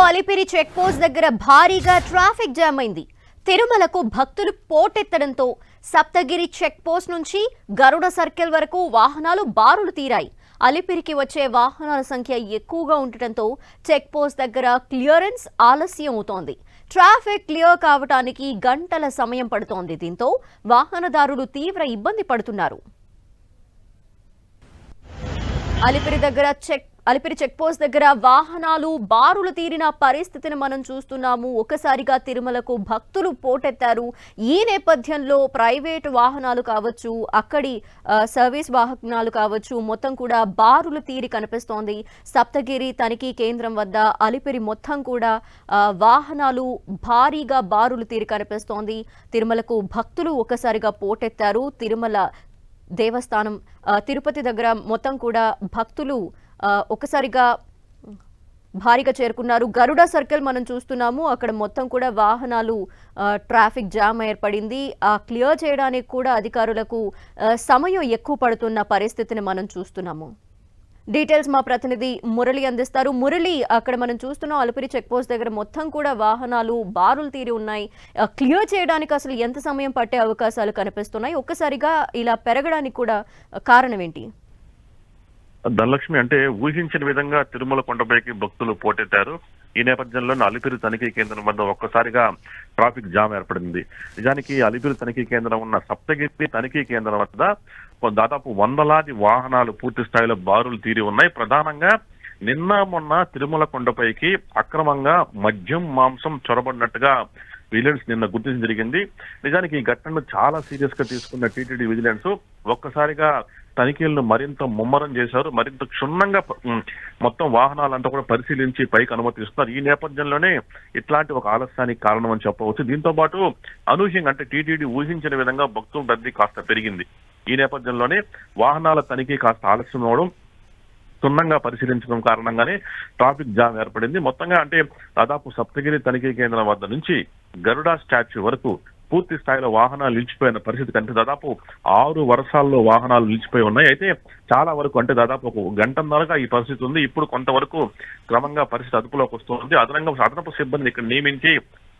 Alipiri check post దగ్గర భారీగా traffic jam అయింది. తిరుమలకు భక్తులు పోటెత్తడంతో సప్తగిరి చెక్ పోస్ట్ నుంచి గరుడ సర్కిల్ వరకు వాహనాలు బారులు తీరాయి. అలిపిరికి వచ్చే వాహనాల సంఖ్య ఎక్కువగా ఉండటంతో చెక్ పోస్ట్ దగ్గర క్లియరెన్స్ ఆలస్యం అవుతోంది. ట్రాఫిక్ క్లియర్ కావడానికి గంటల సమయం పడుతోంది. దీంతో వాహనదారులు తీవ్ర ఇబ్బంది పడుతున్నారు. అలిపిరి చెక్ పోస్ట్ దగ్గర వాహనాలు బారులు తీరిన పరిస్థితిని మనం చూస్తున్నాము. ఒకసారిగా తిరుమలకు భక్తులు పోటెత్తారు. ఈ నేపథ్యంలో ప్రైవేటు వాహనాలు కావచ్చు, అక్కడి సర్వీస్ వాహనాలు కావచ్చు, మొత్తం కూడా బారులు తీరి కనిపిస్తోంది. సప్తగిరి తనిఖీ కేంద్రం వద్ద అలిపిరి మొత్తం కూడా వాహనాలు భారీగా బారులు తీరి కనిపిస్తోంది. తిరుమలకు భక్తులు ఒకసారిగా పోటెత్తారు. తిరుమల దేవస్థానం తిరుపతి దగ్గర మొత్తం కూడా భక్తులు ఒకసారిగా భారీగా చేరుకున్నారు. గరుడ సర్కిల్ మనం చూస్తున్నాము. అక్కడ మొత్తం కూడా వాహనాలు ట్రాఫిక్ జామ్ ఏర్పడింది. క్లియర్ చేయడానికి కూడా అధికారులకు సమయం ఎక్కువ పడుతున్న పరిస్థితిని మనం చూస్తున్నాము. డీటెయిల్స్ మా ప్రతినిధి మురళి అందిస్తారు. మురళి, అక్కడ మనం చూస్తున్నాం అలిపిరి చెక్ పోస్ట్ దగ్గర మొత్తం కూడా వాహనాలు బారులు తీరి ఉన్నాయి. క్లియర్ చేయడానికి అసలు ఎంత సమయం పట్టే అవకాశాలు కనిపిస్తున్నాయి? ఒక్కసారిగా ఇలా పెరగడానికి కూడా కారణం ఏంటి? ధనలక్ష్మి, అంటే ఊహించిన విధంగా తిరుమల కొండపైకి భక్తులు పోటెత్తారు. ఈ నేపథ్యంలో అలిపిరి తనిఖీ కేంద్రం వద్ద ఒక్కసారిగా ట్రాఫిక్ జామ్ ఏర్పడింది. నిజానికి అలిపిరి తనిఖీ కేంద్రం ఉన్న సప్తగిరి తనిఖీ కేంద్రం వద్ద దాదాపు వందలాది వాహనాలు పూర్తి స్థాయిలో బారులు తీరి ఉన్నాయి. ప్రధానంగా నిన్న మొన్న తిరుమల కొండపైకి అక్రమంగా మద్యం మాంసం చొరబడినట్టుగా విజిలెన్స్ నిన్న గుర్తించడం జరిగింది. నిజానికి ఈ ఘటనను చాలా సీరియస్ గా తీసుకున్న టీటీడీ విజిలెన్స్ ఒక్కసారిగా తనిఖీలను మరింత ముమ్మరం చేశారు. మరింత క్షుణ్ణంగా మొత్తం వాహనాలంతా కూడా పరిశీలించి పైకి అనుమతిస్తున్నారు. ఈ నేపథ్యంలోనే ఇట్లాంటి ఒక ఆలస్యానికి కారణం అని చెప్పవచ్చు. దీంతో పాటు అనూహ్యంగా అంటే టీటీడీ ఊహించిన విధంగా భక్తుల రద్దీ కాస్త పెరిగింది. ఈ నేపథ్యంలోనే వాహనాల తనిఖీ కాస్త ఆలస్యం అవడం, క్షుణ్ణంగా పరిశీలించడం కారణంగానే ట్రాఫిక్ జామ్ ఏర్పడింది. మొత్తంగా అంటే దాదాపు సప్తగిరి తనిఖీ కేంద్రం వద్ద నుంచి గరుడ స్టాచ్యూ వరకు పూర్తి స్థాయిలో వాహనాలు నిలిచిపోయిన పరిస్థితి కంటే దాదాపు 6 వరుసాల్లో వాహనాలు నిలిచిపోయి ఉన్నాయి. అయితే చాలా వరకు అంటే దాదాపు ఒక గంటన్నరగా ఈ పరిస్థితి ఉంది. ఇప్పుడు కొంతవరకు క్రమంగా పరిస్థితి అదుపులోకి వస్తుంది. అదనపు సిబ్బంది ఇక్కడ నియమించి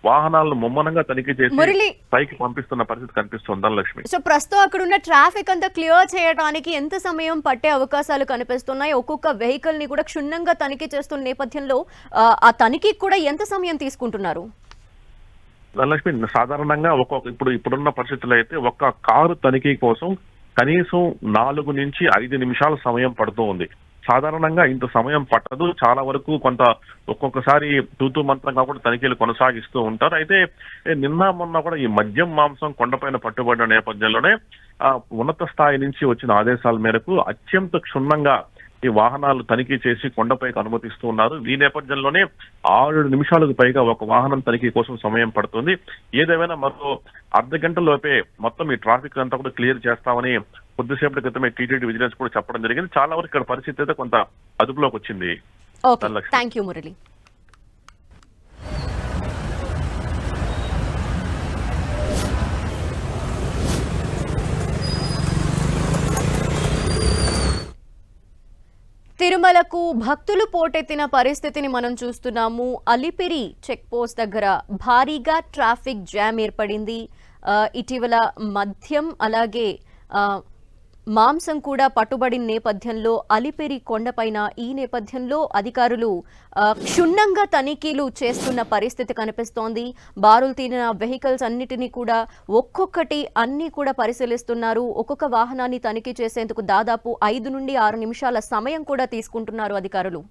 వాహనాలను ముమ్మనంగా తనిఖీ చేసి పైకి పంపిస్తున్న పరిస్థితి కనిపిస్తుంది. ధనలక్ష్మి, సో ప్రస్తుతం అక్కడ ఉన్న ట్రాఫిక్ అంతా క్లియర్ చేయడానికి ఎంత సమయం పట్టే అవకాశాలు కనిపిస్తున్నాయి? ఒక్కొక్క వెహికల్ ని కూడా క్షుణ్ణంగా తనిఖీ చేస్తున్న నేపథ్యంలో ఆ తనిఖీకి కూడా ఎంత సమయం తీసుకుంటున్నారు? ధనలక్ష్మి, సాధారణంగా ఇప్పుడున్న పరిస్థితుల్లో అయితే ఒక్క కారు తనిఖీ కోసం కనీసం 4 నుంచి 5 నిమిషాల సమయం పడుతూ ఉంది. సాధారణంగా ఇంత సమయం పట్టదు. చాలా వరకు ఒక్కొక్కసారి తూతూ మంత్రంగా కూడా తనిఖీలు కొనసాగిస్తూ ఉంటారు. అయితే నిన్న మొన్న కూడా ఈ మద్యం మాంసం కొండపైన పట్టుబడిన నేపథ్యంలోనే ఉన్నత స్థాయి నుంచి వచ్చిన ఆదేశాల మేరకు అత్యంత క్షుణ్ణంగా ఈ వాహనాలు తనిఖీ చేసి కొండపైకి అనుమతిస్తూ ఉన్నారు. ఈ నేపథ్యంలోనే 6 నిమిషాలకు పైగా ఒక వాహనం తనిఖీ కోసం సమయం పడుతుంది. ఏదేమైనా మరో అర్ధ గంట లోపే మొత్తం ఈ ట్రాఫిక్ అంతా కూడా క్లియర్ చేస్తామని కొద్దిసేపటి క్రితమే టీటీడీ విజిలెన్స్ కూడా చెప్పడం జరిగింది. చాలా వరకు ఇక్కడ పరిస్థితి అయితే కొంత అదుపులోకి వచ్చింది. Thank you Murali. తిరుమలకు భక్తులు పోటెత్తిన పరిస్థితిని మనం చూస్తున్నాము. అలిపిరి చెక్ పోస్ట్ దగ్గర భారీగా ట్రాఫిక్ జామ్ ఏర్పడింది. ఇటీవల మద్యం అలాగే మాంసం కూడా పట్టుబడిన నేపథ్యంలో అలిపిరి కొండపైన ఈ నేపథ్యంలో అధికారులు క్షుణ్ణంగా తనిఖీలు చేస్తున్న పరిస్థితి కనిపిస్తోంది. బారులు తీరిన వెహికల్స్ అన్నిటినీ కూడా ఒక్కొక్కటి అన్ని కూడా పరిశీలిస్తున్నారు. ఒక్కొక్క వాహనాన్ని తనిఖీ చేసేందుకు దాదాపు 5 నుండి 6 నిమిషాల సమయం కూడా తీసుకుంటున్నారు అధికారులు.